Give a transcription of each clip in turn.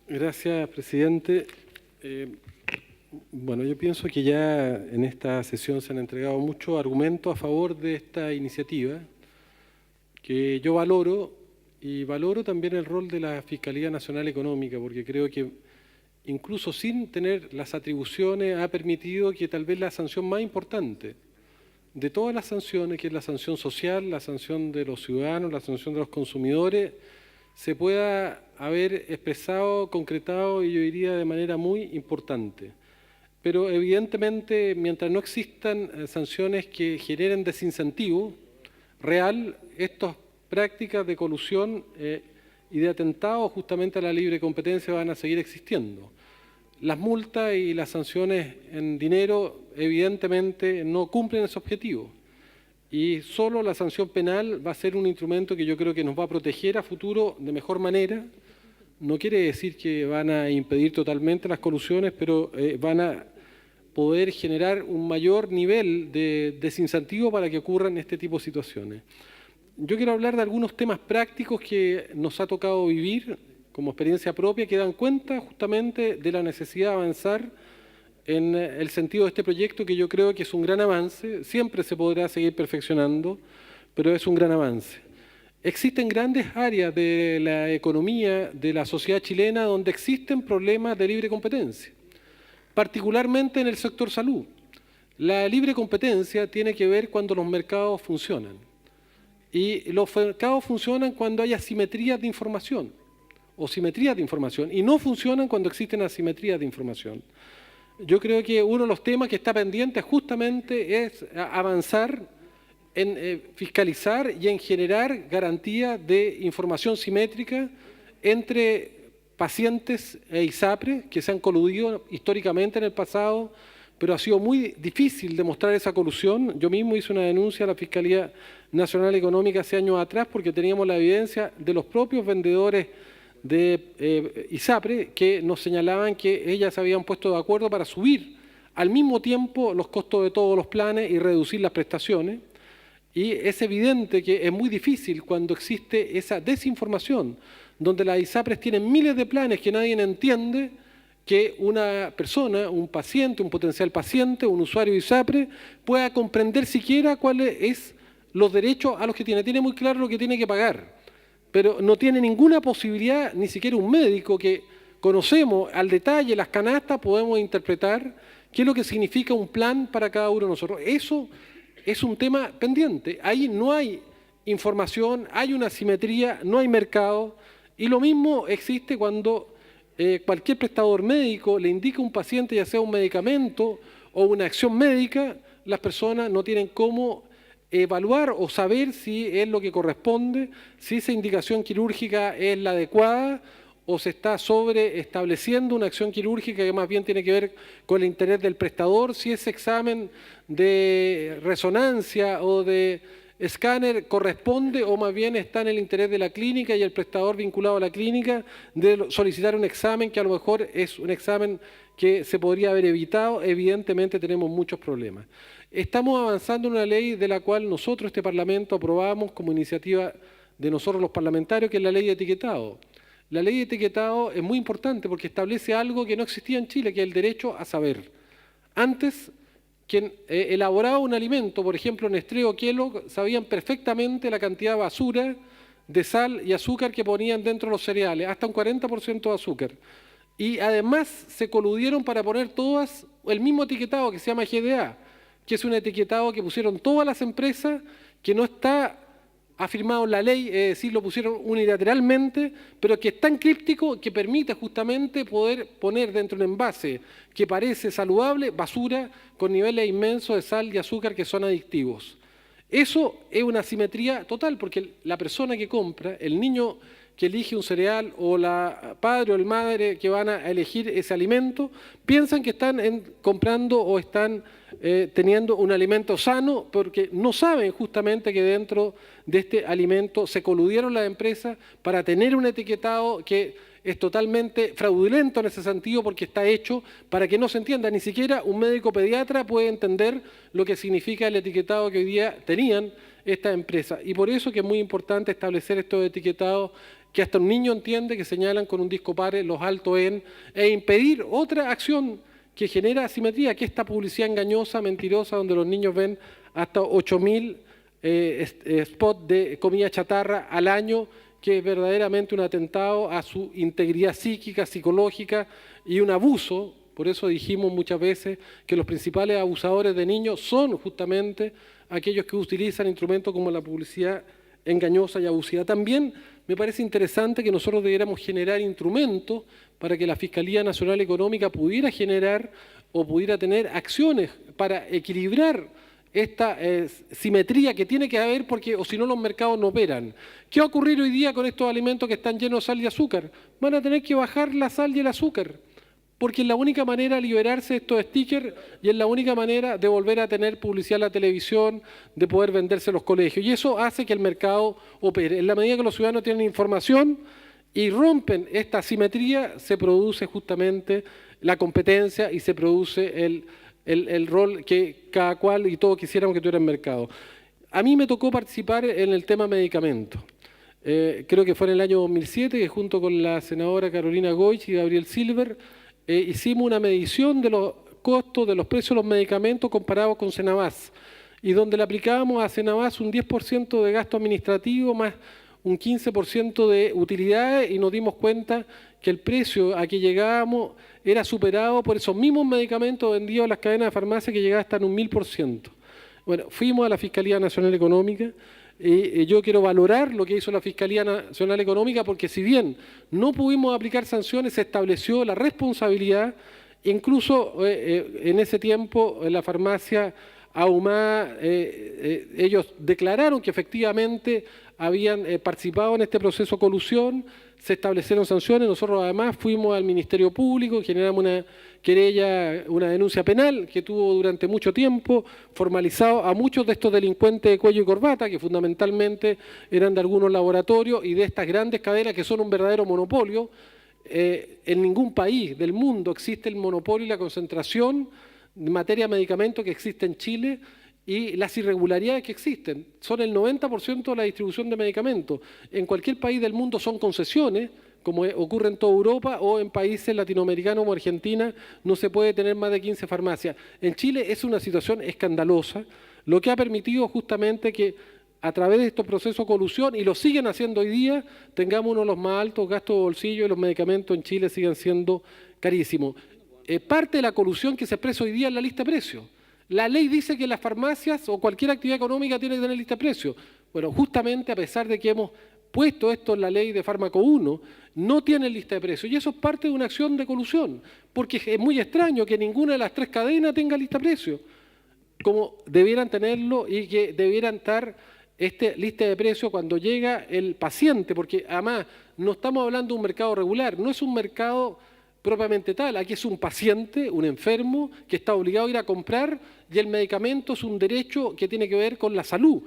Gracias, presidente. Bueno, yo pienso que ya en esta sesión se han entregado muchos argumentos a favor de esta iniciativa, que yo valoro, y valoro también el rol de la Fiscalía Nacional Económica, porque creo que incluso sin tener las atribuciones ha permitido que tal vez la sanción más importante de todas las sanciones, que es la sanción social, la sanción de los ciudadanos, la sanción de los consumidores, se pueda haber expresado, concretado y yo diría de manera muy importante. Pero evidentemente, mientras no existan sanciones que generen desincentivo real, estas prácticas de colusión y de atentado justamente a la libre competencia van a seguir existiendo. Las multas y las sanciones en dinero evidentemente no cumplen ese objetivo. Y solo la sanción penal va a ser un instrumento que yo creo que nos va a proteger a futuro de mejor manera. No quiere decir que van a impedir totalmente las colusiones, pero van a poder generar un mayor nivel de desincentivo para que ocurran este tipo de situaciones. Yo quiero hablar de algunos temas prácticos que nos ha tocado vivir como experiencia propia, que dan cuenta justamente de la necesidad de avanzar en el sentido de este proyecto, que yo creo que es un gran avance. Siempre se podrá seguir perfeccionando, pero es un gran avance. Existen grandes áreas de la economía, de la sociedad chilena, donde existen problemas de libre competencia, particularmente en el sector salud. La libre competencia tiene que ver cuando los mercados funcionan. Y los mercados funcionan cuando hay asimetrías de información, o simetrías de información, y no funcionan cuando existen asimetrías de información. Yo creo que uno de los temas que está pendiente justamente es avanzar en fiscalizar y en generar garantías de información simétrica entre pacientes e ISAPRE, que se han coludido históricamente en el pasado, pero ha sido muy difícil demostrar esa colusión. Yo mismo hice una denuncia a la Fiscalía Nacional Económica hace años atrás porque teníamos la evidencia de los propios vendedores de ISAPRE que nos señalaban que ellas se habían puesto de acuerdo para subir al mismo tiempo los costos de todos los planes y reducir las prestaciones. Y es evidente que es muy difícil cuando existe esa desinformación, donde las ISAPRES tienen miles de planes que nadie entiende, que una persona, un paciente, un potencial paciente, un usuario de ISAPRE, pueda comprender siquiera cuáles son los derechos a los que tiene. Tiene muy claro lo que tiene que pagar, pero no tiene ninguna posibilidad, ni siquiera un médico que conocemos al detalle las canastas, podemos interpretar qué es lo que significa un plan para cada uno de nosotros. Eso es un tema pendiente. Ahí no hay información, hay una asimetría, no hay mercado. Y lo mismo existe cuando cualquier prestador médico le indica a un paciente, ya sea un medicamento o una acción médica, las personas no tienen cómo evaluar o saber si es lo que corresponde, si esa indicación quirúrgica es la adecuada o se está sobreestableciendo una acción quirúrgica que más bien tiene que ver con el interés del prestador, si ese examen de resonancia o de escáner corresponde o más bien está en el interés de la clínica y el prestador vinculado a la clínica de solicitar un examen que a lo mejor es un examen que se podría haber evitado. Evidentemente tenemos muchos problemas. Estamos avanzando en una ley de la cual nosotros, este Parlamento, aprobamos como iniciativa de nosotros los parlamentarios, que es la ley de etiquetado. La ley de etiquetado es muy importante porque establece algo que no existía en Chile, que es el derecho a saber. Antes, quien elaboraba un alimento, por ejemplo Nestlé o Kellogg, sabían perfectamente la cantidad de basura, de sal y azúcar que ponían dentro de los cereales, hasta un 40% de azúcar. Y además se coludieron para poner todas el mismo etiquetado que se llama GDA, que es un etiquetado que pusieron todas las empresas, que no está afirmado en la ley, es decir, lo pusieron unilateralmente, pero que es tan críptico que permite justamente poder poner dentro de un envase que parece saludable basura con niveles inmensos de sal y azúcar que son adictivos. Eso es una asimetría total, porque la persona que compra, el niño que elige un cereal o la padre o el madre que van a elegir ese alimento, piensan que están comprando o están teniendo un alimento sano porque no saben justamente que dentro de este alimento se coludieron las empresas para tener un etiquetado que es totalmente fraudulento en ese sentido porque está hecho para que no se entienda. Ni siquiera un médico pediatra puede entender lo que significa el etiquetado que hoy día tenían estas empresas. Y por eso que es muy importante establecer estos etiquetados que hasta un niño entiende, que señalan con un disco pare los altos en, e impedir otra acción que genera asimetría, que esta publicidad engañosa, mentirosa, donde los niños ven hasta 8.000 spots de comida chatarra al año, que es verdaderamente un atentado a su integridad psíquica, psicológica y un abuso. Por eso dijimos muchas veces que los principales abusadores de niños son justamente aquellos que utilizan instrumentos como la publicidad engañosa y abusiva. También me parece interesante que nosotros debiéramos generar instrumentos para que la Fiscalía Nacional Económica pudiera generar o pudiera tener acciones para equilibrar esta simetría que tiene que haber, porque o si no los mercados no operan. ¿Qué va a ocurrir hoy día con estos alimentos que están llenos de sal y azúcar? Van a tener que bajar la sal y el azúcar, porque es la única manera de liberarse de estos stickers y es la única manera de volver a tener publicidad en la televisión, de poder venderse en los colegios. Y eso hace que el mercado opere. En la medida que los ciudadanos tienen información y rompen esta asimetría, se produce justamente la competencia y se produce el rol que cada cual y todos quisiéramos que tuviera el mercado. A mí me tocó participar en el tema medicamentos. Creo que fue en el año 2007 que junto con la senadora Carolina Goich y Gabriel Silver hicimos una medición de los costos de los precios de los medicamentos comparados con Cenabás, y donde le aplicábamos a Cenabás un 10% de gasto administrativo más un 15% de utilidades, y nos dimos cuenta que el precio a que llegábamos era superado por esos mismos medicamentos vendidos en las cadenas de farmacia, que llegaba hasta en un 1000%. Bueno, fuimos a la Fiscalía Nacional Económica. Yo quiero valorar lo que hizo la Fiscalía Nacional Económica, porque si bien no pudimos aplicar sanciones, se estableció la responsabilidad. Incluso en ese tiempo en la farmacia Ahumada, ellos declararon que efectivamente habían participado en este proceso de colusión, se establecieron sanciones. Nosotros además fuimos al Ministerio Público, generamos una querella, una denuncia penal que tuvo durante mucho tiempo formalizado a muchos de estos delincuentes de cuello y corbata, que fundamentalmente eran de algunos laboratorios y de estas grandes cadenas que son un verdadero monopolio. En ningún país del mundo existe el monopolio y la concentración en materia de medicamentos que existe en Chile, y las irregularidades que existen. Son el 90% de la distribución de medicamentos. En cualquier país del mundo son concesiones, como ocurre en toda Europa, o en países latinoamericanos como Argentina no se puede tener más de 15 farmacias. En Chile es una situación escandalosa, lo que ha permitido justamente que a través de estos procesos de colusión, y lo siguen haciendo hoy día, tengamos uno de los más altos gastos de bolsillo, y los medicamentos en Chile siguen siendo carísimos. Parte de la colusión que se expresa hoy día en la lista de precios. La ley dice que las farmacias o cualquier actividad económica tiene que tener lista de precios. Bueno, justamente a pesar de que hemos puesto esto en la ley de fármaco 1, no tiene lista de precios. Y eso es parte de una acción de colusión, porque es muy extraño que ninguna de las tres cadenas tenga lista de precios, como debieran tenerlo, y que debieran estar lista de precios cuando llega el paciente, porque además no estamos hablando de un mercado regular, no es un mercado propiamente tal. Aquí es un paciente, un enfermo, que está obligado a ir a comprar, y el medicamento es un derecho que tiene que ver con la salud,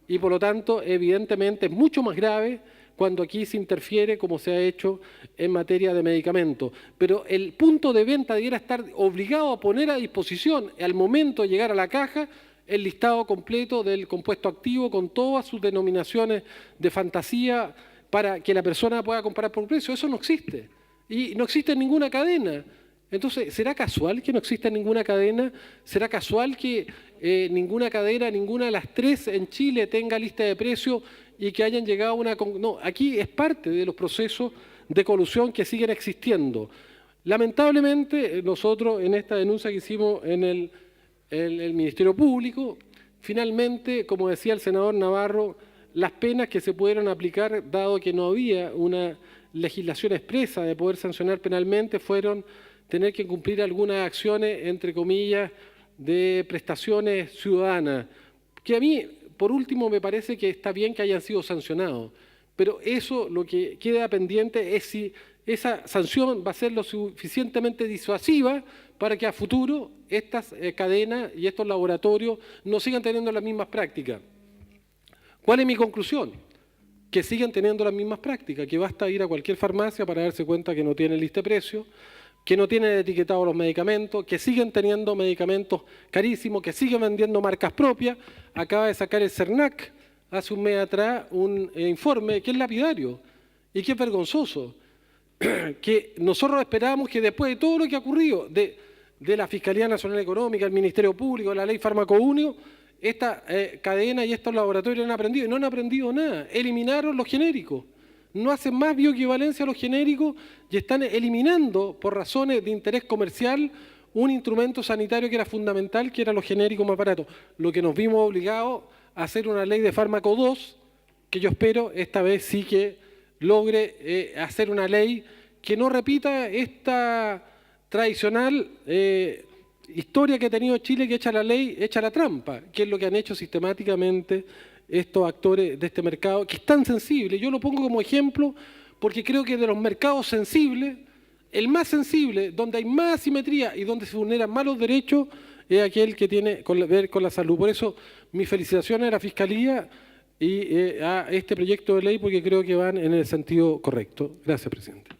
y por lo tanto evidentemente es mucho más grave cuando aquí se interfiere, como se ha hecho en materia de medicamentos. Pero el punto de venta debiera estar obligado a poner a disposición al momento de llegar a la caja el listado completo del compuesto activo con todas sus denominaciones de fantasía, para que la persona pueda comprar por precio. Eso no existe. Y no existe en ninguna cadena. Entonces, ¿será casual que no exista en ninguna cadena? ¿Será casual que ninguna cadena, ninguna de las tres en Chile tenga lista de precios y que hayan llegado a una... No, aquí es parte de los procesos de colusión que siguen existiendo. Lamentablemente, nosotros en esta denuncia que hicimos en el Ministerio Público, finalmente, como decía el senador Navarro, las penas que se pudieron aplicar, dado que no había una legislación expresa de poder sancionar penalmente, fueron tener que cumplir algunas acciones, entre comillas, de prestaciones ciudadanas, que a mí, por último, me parece que está bien que hayan sido sancionados, pero eso lo que queda pendiente es si esa sanción va a ser lo suficientemente disuasiva para que a futuro estas cadenas y estos laboratorios no sigan teniendo las mismas prácticas. ¿Cuál es mi conclusión? Que sigan teniendo las mismas prácticas, que basta ir a cualquier farmacia para darse cuenta que no tienen lista de precios, que no tienen etiquetados los medicamentos, que siguen teniendo medicamentos carísimos, que siguen vendiendo marcas propias. Acaba de sacar el CERNAC hace un mes atrás un informe que es lapidario, y que es vergonzoso, que nosotros esperábamos que después de todo lo que ha ocurrido, de la Fiscalía Nacional Económica, el Ministerio Público, la Ley Farmacounio, esta cadena y estos laboratorios han aprendido, y no han aprendido nada, eliminaron los genéricos, no hacen más bioequivalencia a los genéricos y están eliminando, por razones de interés comercial, un instrumento sanitario que era fundamental, que eran los genéricos más baratos, lo que nos vimos obligados a hacer una ley de fármaco 2, que yo espero esta vez sí que logre hacer una ley que no repita esta tradicional historia que ha tenido Chile, que echa la ley, echa la trampa, que es lo que han hecho sistemáticamente estos actores de este mercado, que es tan sensible. Yo lo pongo como ejemplo porque creo que de los mercados sensibles, el más sensible, donde hay más asimetría y donde se vulneran más los derechos, es aquel que tiene que ver con la salud. Por eso, mis felicitaciones a la Fiscalía y a este proyecto de ley, porque creo que van en el sentido correcto. Gracias, presidente.